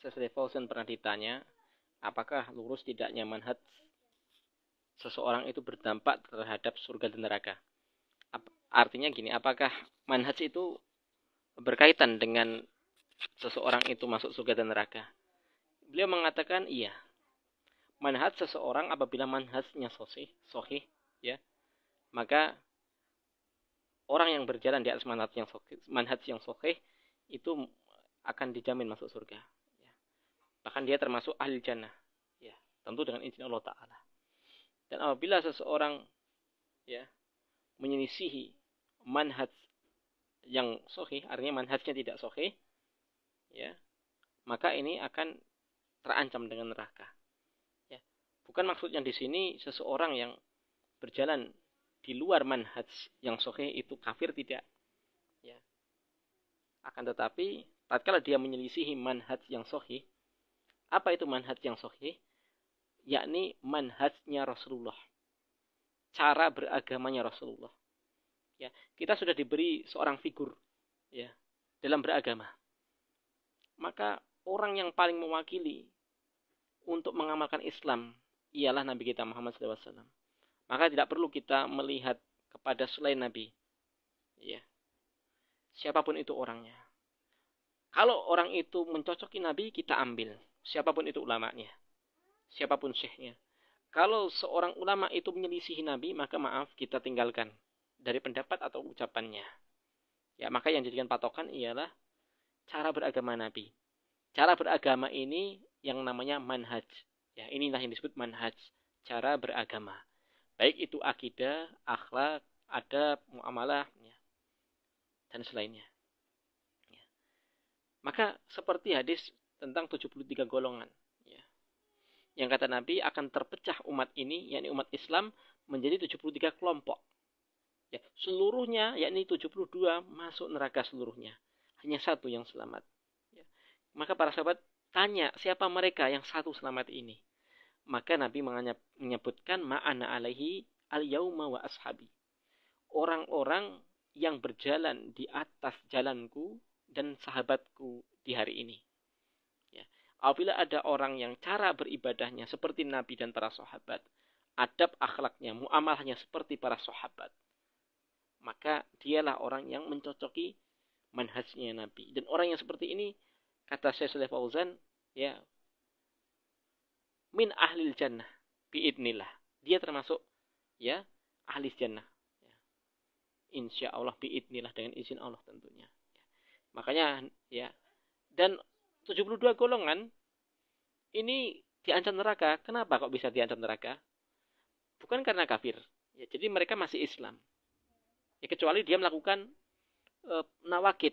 Syekh Fauzan pernah ditanya, apakah lurus tidaknya manhaj seseorang itu berdampak terhadap surga dan neraka? Artinya gini, apakah manhaj itu berkaitan dengan seseorang itu masuk surga dan neraka? Beliau mengatakan iya. Manhaj seseorang apabila manhajnya sahih, ya, maka orang yang berjalan di atas manhaj yang sahih itu akan dijamin masuk surga. Ya. Bahkan dia termasuk ahli jannah. Ya, tentu dengan izin Allah Ta'ala. Dan apabila seseorang ya menyelisihi manhaj yang sahih, artinya manhajnya tidak sahih, ya, maka ini akan terancam dengan neraka. Ya. Bukan maksudnya di sini seseorang yang berjalan di luar manhaj yang sahih itu kafir, tidak. Ya. Akan tetapi, tatkala dia menyelisihi manhaj yang sahih, apa itu manhaj yang sahih? Yakni manhajnya Rasulullah, cara beragamanya Rasulullah. Ya, kita sudah diberi seorang figur, ya, dalam beragama. Maka orang yang paling mewakili untuk mengamalkan Islam ialah Nabi kita Muhammad SAW. Maka tidak perlu kita melihat kepada selain Nabi. Ya. Siapapun itu orangnya. Kalau orang itu mencocoki Nabi, kita ambil. Siapapun itu ulamanya. Siapapun syekhnya. Kalau seorang ulama itu menyelisihi Nabi, maka maaf, kita tinggalkan dari pendapat atau ucapannya. Ya, maka yang dijadikan patokan ialah cara beragama Nabi. Cara beragama ini yang namanya manhaj. Ya, inilah yang disebut manhaj, cara beragama. Baik itu akidah, akhlak, adab, muamalah, ya, dan selainnya. Ya. Maka seperti hadis tentang 73 golongan. Ya. Yang kata Nabi akan terpecah umat ini, yakni umat Islam, menjadi 73 kelompok. Ya, seluruhnya, yakni 72, masuk neraka seluruhnya. Hanya satu yang selamat. Ya. Maka para sahabat tanya, siapa mereka yang satu selamat ini? Maka Nabi menyebutkan ma'ana alaihi al-yauma wa ashabi. Orang-orang yang berjalan di atas jalanku dan sahabatku di hari ini. Ya. Apabila ada orang yang cara beribadahnya seperti Nabi dan para sahabat, adab akhlaknya, muamalahnya seperti para sahabat, maka dialah orang yang mencocoki manhajnya Nabi. Dan orang yang seperti ini, kata Syekh Fauzan, ya, min ahlil jannah biidnillah. Dia termasuk ya ahli jannah. Ya. Insya Allah biidnillah, dengan izin Allah tentunya. Ya. Makanya ya, dan 72 golongan ini diancam neraka. Kenapa kok bisa diancam neraka? Bukan karena kafir. Ya, jadi mereka masih Islam. Ya, kecuali dia melakukan nawakid,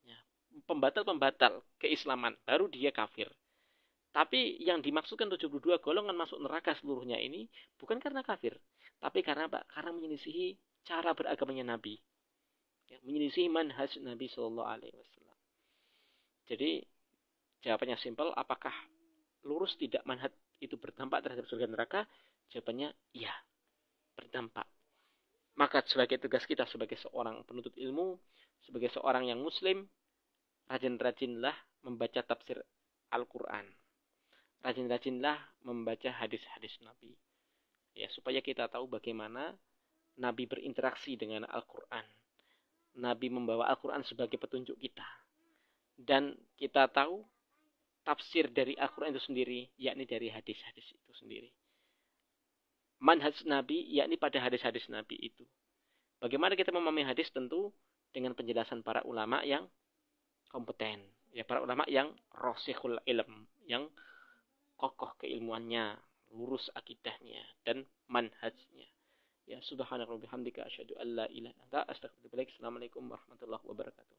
ya, pembatal-pembatal keislaman, baru dia kafir. Tapi yang dimaksudkan 72 golongan masuk neraka seluruhnya ini bukan karena kafir, tapi karena apa? Karena menyelisihi cara beragamanya Nabi, ya, menyelisihi manhaj Nabi Shallallahu Alaihi Wasallam. Jadi jawabannya simpel, apakah lurus tidak manhaj itu berdampak terhadap surga neraka? Jawabannya iya, berdampak. Maka sebagai tugas kita sebagai seorang penuntut ilmu, sebagai seorang yang muslim, rajin-rajinlah membaca tafsir Al-Quran. Rajin-rajinlah membaca hadis-hadis Nabi. Ya, supaya kita tahu bagaimana Nabi berinteraksi dengan Al-Quran. Nabi membawa Al-Quran sebagai petunjuk kita. Dan kita tahu tafsir dari Al-Quran itu sendiri, yakni dari hadis-hadis itu sendiri. Manhaj Nabi, yakni pada hadis-hadis Nabi itu. Bagaimana kita memahami hadis? Tentu dengan penjelasan para ulama yang kompeten. Ya, para ulama yang rasikhul ilm, yang kokoh keilmuannya, lurus akidahnya, dan manhajnya. Ya, subhanallah bihamdika asyhadu an la ilaha illa anta astaghfiruka wa atubu ilaik. Assalamualaikum warahmatullahi wabarakatuh.